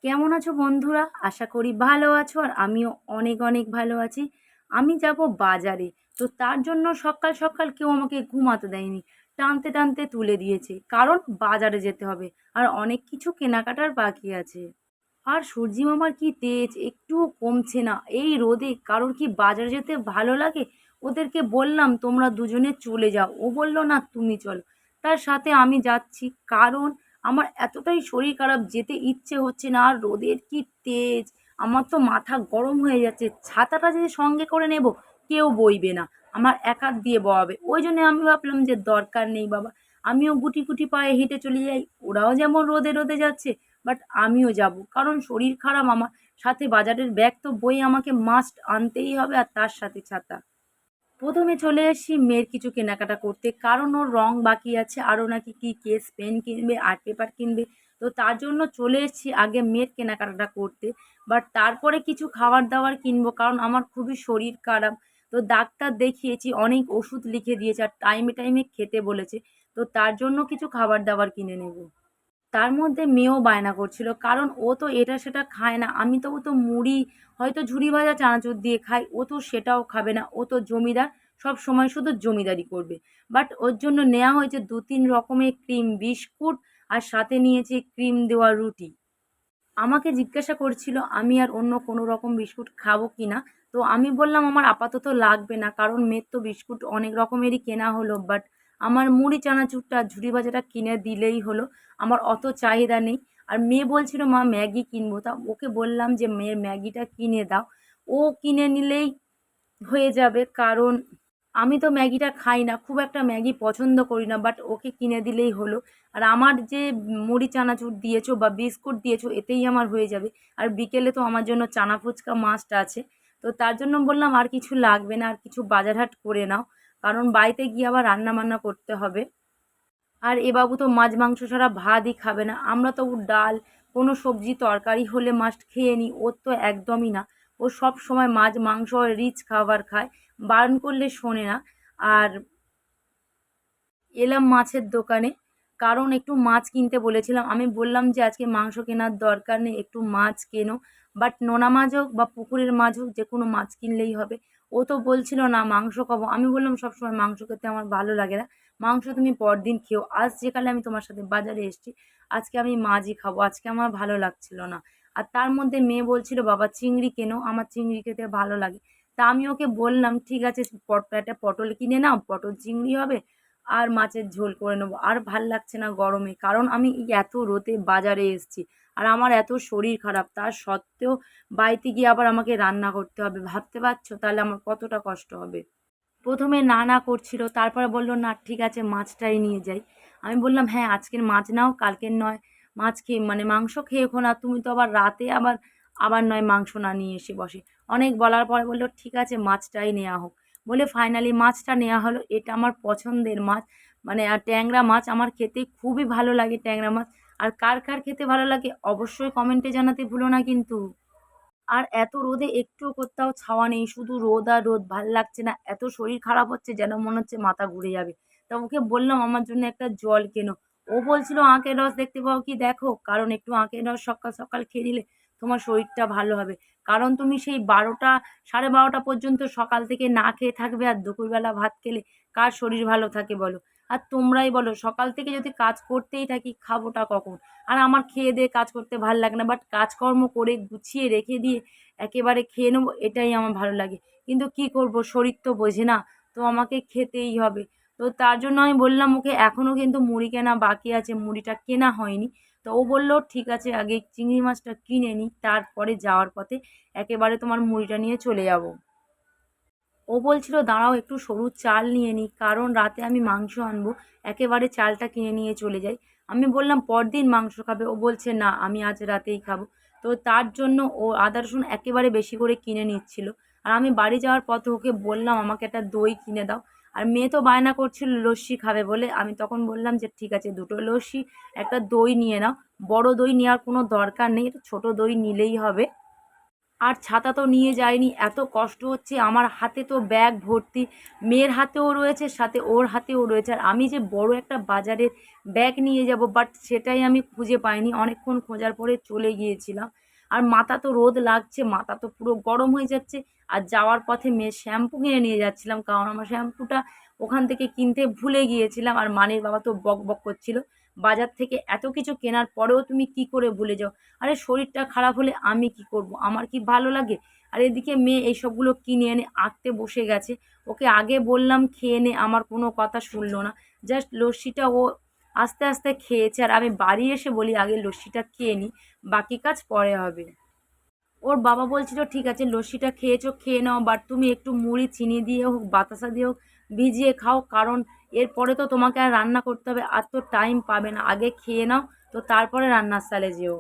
কেমন আছো বন্ধুরা? আশা করি ভালো আছো আর আমিও অনেক অনেক ভালো আছি। আমি যাব বাজারে। তো তার জন্য সকাল সকাল কেউ আমাকে ঘুমাতে দেয়নি। টানতে টানতে তুলে দিয়েছে। কারণ বাজারে যেতে হবে। আর অনেক কিছু কেনাকাটার বাকি আছে। আর সূর্যি মামার কি তেজ একটুও কমছে না। এই রোদে কারোর কি বাজারে যেতে ভালো লাগে? ওদেরকে বললাম তোমরা দুজনে চলে যাও। ও বলল না তুমি চলো। তার সাথে আমি যাচ্ছি কারণ আমার এতটাই শরীর খারাপ যেতে ইচ্ছে হচ্ছে না। আর রোদের কি তেজ! আমার তো মাথা গরম হয়ে যাচ্ছে। ছাতাটা যে সঙ্গে করে নেব কেউ বইবে না। আমার একার দিয়ে বওয়াবে। ওই জন্য আমি ভাবলাম যে দরকার নেই বাবা। আমিও গুটি গুটি পায়ে হেঁটে চলে যাই। ওরাও যেমন রোদে রোদে যাচ্ছে বাট আমিও যাব। কারণ শরীর খারাপ আমার। সাথে বাজারের ব্যাগ তো বয়ে আমাকে মাস্ট আনতেই হবে আর তার সাথে ছাতা। প্রথমে চলে এসেছি মেয়ের কিছু কেনাকাটা করতে। কারণ ওর রং বাকি আছে। আরও নাকি কি কেস, পেন কিনবে, আর্ট পেপার কিনবে। তো তার জন্য চলে এসেছি আগে মেয়ের কেনাকাটাটা করতে। বাট তারপরে কিছু খাবার-দাবার কিনবো। কারণ আমার খুবই শরীর খারাপ। তো ডাক্তার দেখিয়েছি, অনেক ওষুধ লিখে দিয়েছে আর টাইমে টাইমে খেতে বলেছে। তো তার জন্য কিছু খাবার-দাবার কিনে নেব। তার মধ্যে মেয়েও বায়না করছিল। কারণ ও তো এটা সেটা খায় না। আমি তো ও তো মুড়ি হয়তো ঝুরি ভাজা চানাচুর দিয়ে খাই। ও তো সেটাও খাবে না। ও তো জমিদার। সবসময় শুধু জমিদারি করবে। বাট ওর জন্য নেয়া হয়েছে ২-৩ রকমের ক্রিম বিস্কুট আর সাথে নিয়েছি ক্রিম দেওয়া রুটি। আমাকে জিজ্ঞাসা করছিল আমি আর অন্য কোনো রকম বিস্কুট খাবো কিনা। তো আমি বললাম আমার আপাতত লাগবে না, কারণ মেয়ের তো বিস্কুট অনেক রকমেরই কেনা হলো। বাট আমার মুড়ি চানাচুরটা ঝুরি ভাজাটা কিনে দিলেই হলো। আমার অত চাহিদা নেই। আর মেয়ে বলছিল মা ম্যাগি কিনবো, তা ওকে বললাম যে মেয়ের ম্যাগিটা কিনে দাও। ও কিনে নিলেই হয়ে যাবে, কারণ আমি তো ম্যাগিটা খাই না, খুব একটা ম্যাগি পছন্দ করি না। বাট ওকে কিনে দিলেই হলো। আর আমার যে মুড়ি চানাচুর দিয়েছো বা বিস্কুট দিয়েছো এতেই আমার হয়ে যাবে। আর বিকেলে তো আমার জন্য চানা ফুচকা মাস্ট আছে। তো তার জন্য বললাম আর কিছু লাগবে না, আর কিছু বাজার হাট করে নাও। কারণ বাড়িতে গিয়ে আবার রান্না-বান্না করতে হবে। আর এ বাবু তো মাছ মাংস ছাড়া ভাতই খাবে না। আমরা তো ডাল, কোনো সবজি তরকারি হলে মাস্ট খেয়ে নিই। ওর তো একদমই না। ও সবসময় মাছ মাংস আর রিচ খাবার খায়। বারণ করলে শোনে না। আর এলাম মাছের দোকানে। কারণ একটু মাছ কিনতে বলেছিলাম। আমি বললাম যে আজকে মাংস কেনার দরকার নেই, একটু মাছ কেনো। বাট নোনা মাছ হোক বা পুকুরের মাছ হোক যেকোনো মাছ কিনলেই হবে। ও তো বলছিল না মাংস খাবো। আমি বললাম সবসময় মাংস খেতে আমার ভালো লাগে না। মাংস তুমি পরদিন খেও। আজ যে কালে আমি তোমার সাথে বাজারে এসেছি, আজকে আমি মাছই খাবো। আজকে আমার ভালো লাগছিল না। আর তার মধ্যে মেয়ে বলছিল বাবা চিংড়ি কেনো, আমার চিংড়ি খেতে ভালো লাগে। তা আমি ওকে বললাম ঠিক আছে একটা পটল কিনে নাও, পটল চিংড়ি হবে আর মাছের ঝোল করে নেবো। আর ভাল লাগছে না গরমে। কারণ আমি এই এত রোদে বাজারে এসেছি। আর আমার এত শরীর খারাপ। তার সত্ত্বেও বাড়িতে গিয়ে আবার আমাকে রান্না করতে হবে। ভাবতে পারছো তাহলে আমার কতটা কষ্ট হবে? প্রথমে না, না করছিল। তারপরে বলল, "না ঠিক আছে মাছটাই নিয়ে যাই।" আমি বললাম, "হ্যাঁ, আজকের মাছ নাও, কালকের নয় মাছ খেয়ে মানে মাংস খেয়েও না। তুমি তো আবার রাতে আবার আবার নয় মাংস না নিয়ে এসে বসে।" অনেক বলার পরে বলল, "ঠিক আছে মাছটাই নেয়া হোক।" বলে ফাইনালি মাছটা নেয়া হলো। এটা আমার পছন্দের মাছ। মানে আর ট্যাংরা মাছ আমার খেতে খুবই ভালো লাগে ট্যাংরা মাছ। আর কার, কার খেতে ভালো লাগে অবশ্যই কমেন্টে জানাতে ভুলো না কিন্তু। আর এত রোদে একটুও কোথাও ছাওয়া নেই। শুধু রোদ আর রোদ। ভাল লাগছে না। এত শরীর খারাপ হচ্ছে যেন মনে হচ্ছে মাথা ঘুরে যাবে। তা ওকে বললাম আমার জন্য একটা জল কেনো। ও বলছিল আখের রস দেখতে পাও কি দেখো। কারণ একটু আখের রস সকাল, সকাল খেয়ে নিলে তোমার শরীরটা ভালো হবে। কারণ তুমি সেই ১২টা ১২:৩০ পর্যন্ত সকাল থেকে না খেয়ে থাকবে আর দুপুরবেলা ভাত খেলে কার শরীর ভালো থাকে বলো? আর তোমরাই বলো সকাল থেকে যদি কাজ করতেই থাকি খাবোটা কখন? আর আমার খেয়ে দেয়ে কাজ করতে ভাল লাগে না। বাট কাজকর্ম করে গুছিয়ে রেখে দিয়ে একেবারে খেয়ে নেবো এটাই আমার ভালো লাগে। কিন্তু কি করব শরীর তো বোঝে না। তো আমাকে খেতেই হবে। তো তার জন্য আমি বললাম ওকে এখনও কিন্তু মুড়ি কেনা বাকি আছে। মুড়িটা কেনা হয়নি। তো ও বলল, "ঠিক আছে আগে চিংড়ি মাছটা কিনে নিই। তারপরে যাওয়ার পথে একেবারে তোমার মুড়িটা নিয়ে চলে যাব।" ও বলছিল দাঁড়াও একটু সরু চাল নিয়ে নিই, কারণ রাতে আমি মাংস আনবো। একেবারে চালটা কিনে নিয়ে চলে যাই। আমি বললাম পরদিন মাংস খাবে। ও বলছে না আমি আজ রাতেই খাবো। তো তার জন্য ও আদা রসুন একেবারে বেশি করে কিনে নিচ্ছিল। আর আমি বাড়ি যাওয়ার পথে ওকে বললাম আমাকে একটা দই কিনে দাও। আর মেয়ে তো বায়না করছিল লস্যি খাবে বলে। আমি তখন বললাম যে ঠিক আছে ২ টো লস্যি, একটা দই নিয়ে নাও। বড় দই নেওয়ার কোনো দরকার নেই, ছোট দই নিলেই হবে। আর ছাতা তো নিয়ে যায়নি, এত কষ্ট হচ্ছে আমার, হাতে তো ব্যাগ ভর্তি, মেয়ের হাতেও রয়েছে সাথে ওর হাতেও রয়েছে, আর আমি যে বড় একটা বাজারের ব্যাগ নিয়ে যাব বাট সেটাই আমি খুঁজে পাইনি, অনেকক্ষণ খোঁজার পরে চলে গিয়েছিলাম। আর মাথা তো রোদ লাগছে, মাথা তো পুরো গরম হয়ে যাচ্ছে। আর যাওয়ার পথে মেয়ের শ্যাম্পু কিনে নিয়ে যাচ্ছিলাম, কারণ আমার শ্যাম্পুটা ওখান থেকে কিনতে ভুলে গিয়েছিলাম। আর মানির বাবা তো বক বক করছিল, বাজার থেকে এত কিছু কেনার পরেও তুমি কি করে ভুলে যাও। আরে শরীরটা খারাপ হলে আমি কি করব, আমার কি ভালো লাগে? আর এদিকে মেয়ে এইসবগুলো কিনে এনে আঁকতে বসে গেছে, ওকে আগে বললাম খেয়ে নে, আমার কোনো কথা শুনলো না, জাস্ট লস্যিটা ও আস্তে আস্তে খেয়েছে। আর আমি বাড়ি এসে বলি আগে লস্যিটা খেয়ে নিই, বাকি কাজ পরে হবে। ওর বাবা বলছিল ঠিক আছে লস্যিটা খেয়েছো খেয়ে নাও, বাট তুমি একটু মুড়ি চিনি দিয়ে হোক বাতাসা দিয়ে হোক ভিজিয়ে খাও, কারণ এরপরে তো তোমাকে আর রান্না করতে হবে, আর তো টাইম পাবে না, আগে খেয়ে নাও তো তারপরে রান্নার সালে যেও।